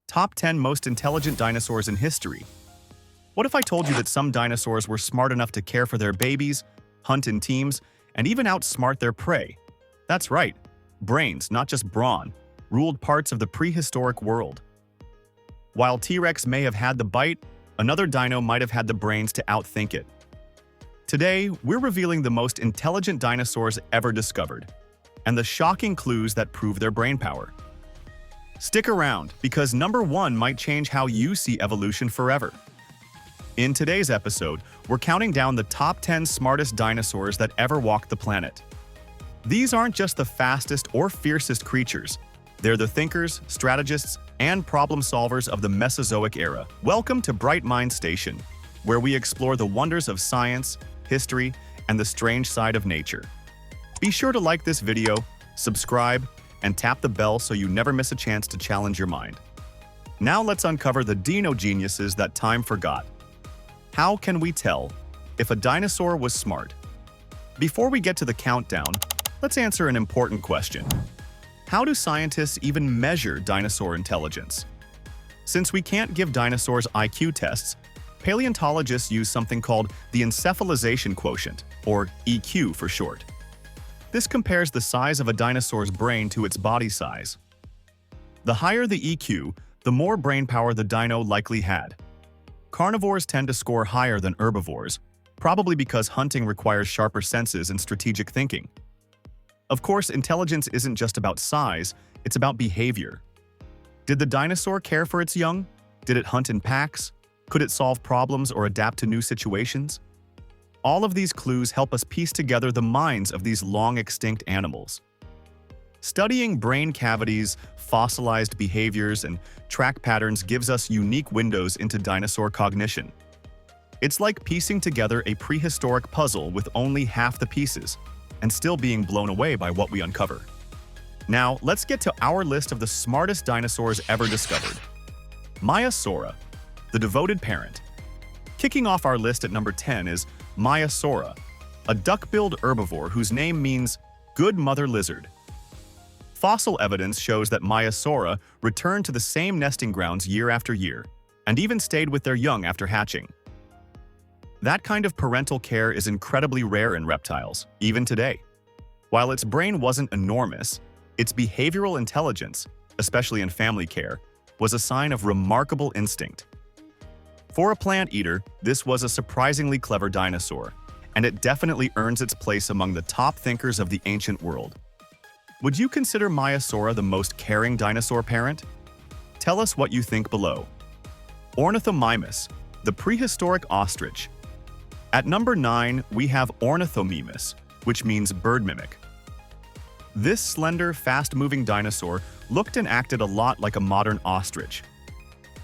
Top 10 Most Intelligent Dinosaurs in History. What if I told you that some dinosaurs were smart enough to care for their babies, hunt in teams, and even outsmart their prey? That's right, brains, not just brawn, ruled parts of the prehistoric world. While T-Rex may have had the bite, another dino might have had the brains to outthink it. Today, we're revealing the most intelligent dinosaurs ever discovered, and the shocking clues that prove their brainpower. Stick around, because number 1 might change how you see evolution forever. In today's episode, we're counting down the top 10 smartest dinosaurs that ever walked the planet. These aren't just the fastest or fiercest creatures. They're the thinkers, strategists, and problem solvers of the Mesozoic era. Welcome to Bright Mind Station, where we explore the wonders of science, history, and the strange side of nature. Be sure to like this video, subscribe, and tap the bell so you never miss a chance to challenge your mind. Now let's uncover the dino geniuses that time forgot. How can we tell if a dinosaur was smart? Before we get to the countdown, let's answer an important question. How do scientists even measure dinosaur intelligence? Since we can't give dinosaurs IQ tests, paleontologists use something called the encephalization quotient, or EQ for short. This compares the size of a dinosaur's brain to its body size. The higher the EQ, the more brain power the dino likely had. Carnivores tend to score higher than herbivores, probably because hunting requires sharper senses and strategic thinking. Of course, intelligence isn't just about size, it's about behavior. Did the dinosaur care for its young? Did it hunt in packs? Could it solve problems or adapt to new situations? All of these clues help us piece together the minds of these long-extinct animals. Studying brain cavities, fossilized behaviors, and track patterns gives us unique windows into dinosaur cognition. It's like piecing together a prehistoric puzzle with only half the pieces, and still being blown away by what we uncover. Now, let's get to our list of the smartest dinosaurs ever discovered. Maiasaura, the devoted parent. Kicking off our list at number 10 is Maiasaura, a duck-billed herbivore whose name means good mother lizard. Fossil evidence shows that Maiasaura returned to the same nesting grounds year after year, and even stayed with their young after hatching. That kind of parental care is incredibly rare in reptiles, even today. While its brain wasn't enormous, its behavioral intelligence, especially in family care, was a sign of remarkable instinct. For a plant eater, this was a surprisingly clever dinosaur, and it definitely earns its place among the top thinkers of the ancient world. Would you consider Maiasaura the most caring dinosaur parent? Tell us what you think below. Ornithomimus, the prehistoric ostrich. At number 9, we have Ornithomimus, which means bird mimic. This slender, fast-moving dinosaur looked and acted a lot like a modern ostrich.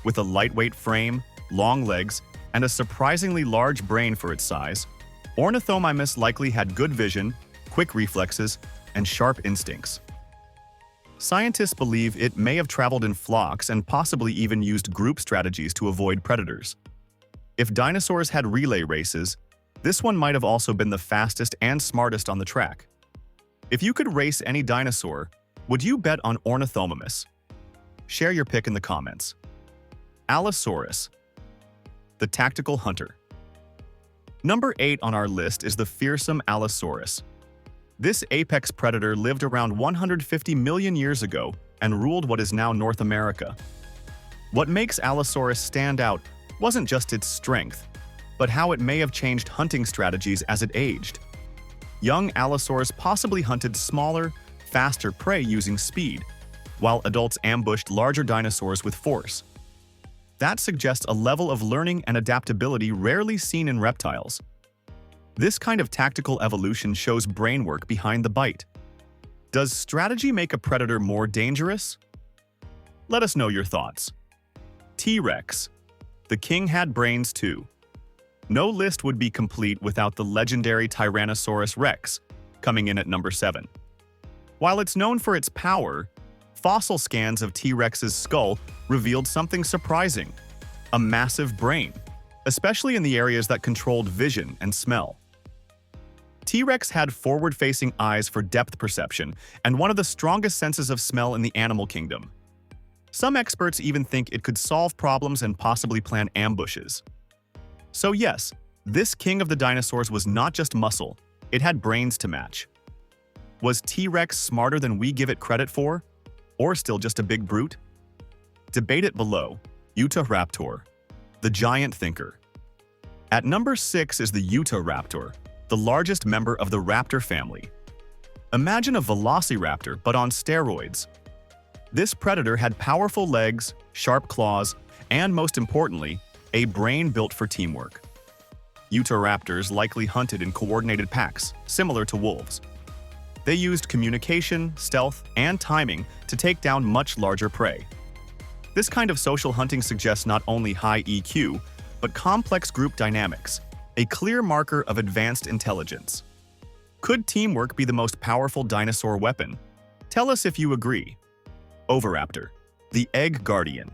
With a lightweight frame, long legs, and a surprisingly large brain for its size, Ornithomimus likely had good vision, quick reflexes, and sharp instincts. Scientists believe it may have traveled in flocks and possibly even used group strategies to avoid predators. If dinosaurs had relay races, this one might have also been the fastest and smartest on the track. If you could race any dinosaur, would you bet on Ornithomimus? Share your pick in the comments. Allosaurus, the tactical hunter. Number 8 on our list is the fearsome Allosaurus. This apex predator lived around 150 million years ago and ruled what is now North America. What makes Allosaurus stand out wasn't just its strength, but how it may have changed hunting strategies as it aged. Young Allosaurus possibly hunted smaller, faster prey using speed, while adults ambushed larger dinosaurs with force. That suggests a level of learning and adaptability rarely seen in reptiles. This kind of tactical evolution shows brainwork behind the bite. Does strategy make a predator more dangerous? Let us know your thoughts. T-Rex. The king had brains too. No list would be complete without the legendary Tyrannosaurus Rex, coming in at number 7. While it's known for its power, fossil scans of T-Rex's skull revealed something surprising: a massive brain, especially in the areas that controlled vision and smell. T-Rex had forward-facing eyes for depth perception and one of the strongest senses of smell in the animal kingdom. Some experts even think it could solve problems and possibly plan ambushes. So yes, this king of the dinosaurs was not just muscle, it had brains to match. Was T-Rex smarter than we give it credit for? Or still just a big brute? Debate it below. Utahraptor, the giant thinker. At number 6 is the Utahraptor, the largest member of the raptor family. Imagine a Velociraptor but on steroids. This predator had powerful legs, sharp claws, and most importantly, a brain built for teamwork. Utahraptors likely hunted in coordinated packs, similar to wolves. They used communication, stealth, and timing to take down much larger prey. This kind of social hunting suggests not only high EQ, but complex group dynamics, a clear marker of advanced intelligence. Could teamwork be the most powerful dinosaur weapon? Tell us if you agree. Oviraptor, the egg guardian.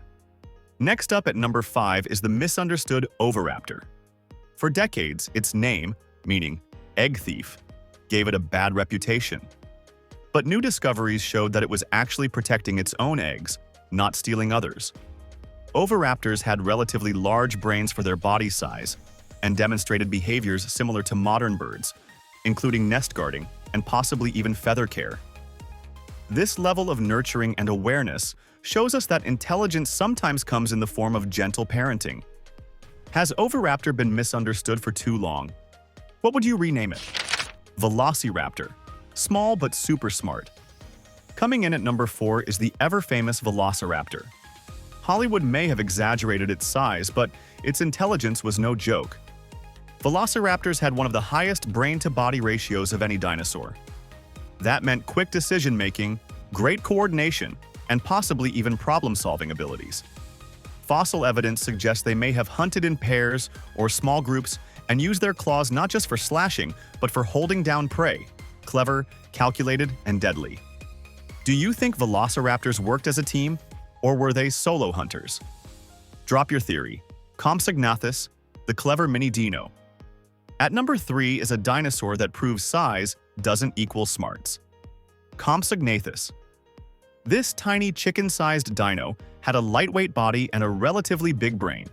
Next up at number 5 is the misunderstood Oviraptor. For decades, its name, meaning egg thief, gave it a bad reputation. But new discoveries showed that it was actually protecting its own eggs, not stealing others. Oviraptors had relatively large brains for their body size and demonstrated behaviors similar to modern birds, including nest guarding and possibly even feather care. This level of nurturing and awareness shows us that intelligence sometimes comes in the form of gentle parenting. Has Oviraptor been misunderstood for too long? What would you rename it? Velociraptor, small but super smart. Coming in at number 4 is the ever-famous Velociraptor. Hollywood may have exaggerated its size, but its intelligence was no joke. Velociraptors had one of the highest brain-to-body ratios of any dinosaur. That meant quick decision-making, great coordination, and possibly even problem-solving abilities. Fossil evidence suggests they may have hunted in pairs or small groups and used their claws not just for slashing, but for holding down prey. Clever, calculated, and deadly. Do you think Velociraptors worked as a team, or were they solo hunters? Drop your theory. Compsognathus, the clever mini Dino. At number 3 is a dinosaur that proves size doesn't equal smarts. Compsognathus. This tiny chicken-sized dino had a lightweight body and a relatively big brain.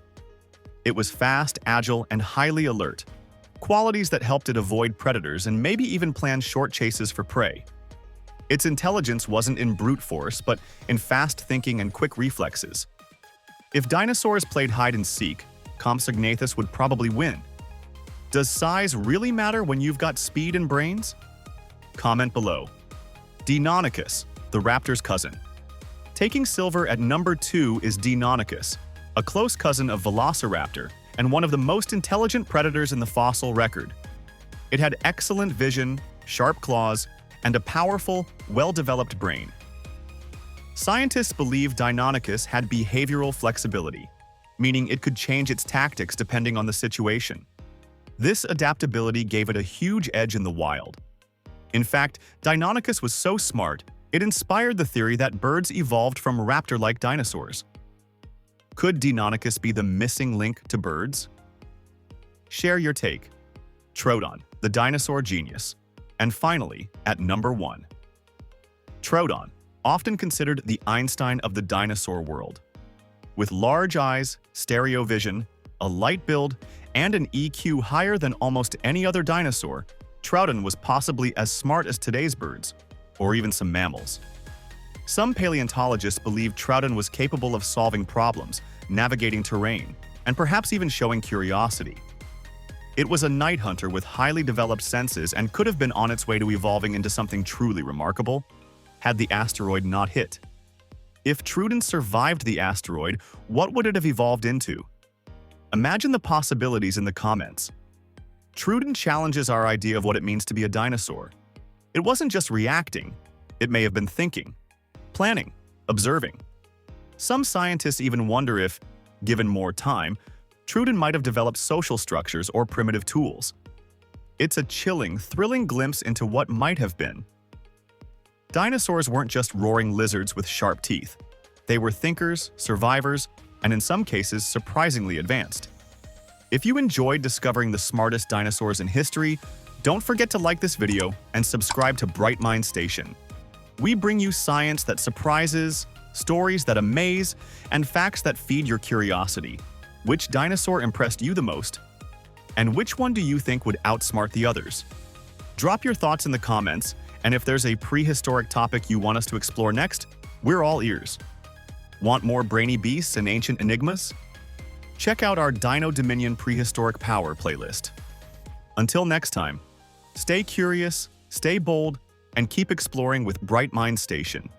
It was fast, agile, and highly alert, qualities that helped it avoid predators and maybe even plan short chases for prey. Its intelligence wasn't in brute force, but in fast thinking and quick reflexes. If dinosaurs played hide-and-seek, Compsognathus would probably win. Does size really matter when you've got speed and brains? Comment below. Deinonychus, the raptor's cousin. Taking silver at number 2 is Deinonychus, a close cousin of Velociraptor and one of the most intelligent predators in the fossil record. It had excellent vision, sharp claws, and a powerful, well-developed brain. Scientists believe Deinonychus had behavioral flexibility, meaning it could change its tactics depending on the situation. This adaptability gave it a huge edge in the wild. In fact, Deinonychus was so smart, it inspired the theory that birds evolved from raptor-like dinosaurs. Could Deinonychus be the missing link to birds? Share your take. Troodon, the dinosaur genius. And finally, at number 1. Troodon, often considered the Einstein of the dinosaur world. With large eyes, stereo vision, a light build, and an EQ higher than almost any other dinosaur, Troodon was possibly as smart as today's birds, or even some mammals. Some paleontologists believe Troodon was capable of solving problems, navigating terrain, and perhaps even showing curiosity. It was a night hunter with highly developed senses and could have been on its way to evolving into something truly remarkable, had the asteroid not hit. If Troodon survived the asteroid, what would it have evolved into? Imagine the possibilities in the comments. Troodon challenges our idea of what it means to be a dinosaur. It wasn't just reacting, it may have been thinking, planning, observing. Some scientists even wonder if, given more time, Troodon might have developed social structures or primitive tools. It's a chilling, thrilling glimpse into what might have been. Dinosaurs weren't just roaring lizards with sharp teeth. They were thinkers, survivors, and in some cases, surprisingly advanced. If you enjoyed discovering the smartest dinosaurs in history, don't forget to like this video and subscribe to Bright Mind Station. We bring you science that surprises, stories that amaze, and facts that feed your curiosity. Which dinosaur impressed you the most? And which one do you think would outsmart the others? Drop your thoughts in the comments, and if there's a prehistoric topic you want us to explore next, we're all ears. Want more brainy beasts and ancient enigmas? Check out our Dino Dominion Prehistoric Power playlist. Until next time, stay curious, stay bold, and keep exploring with Bright Mind Station.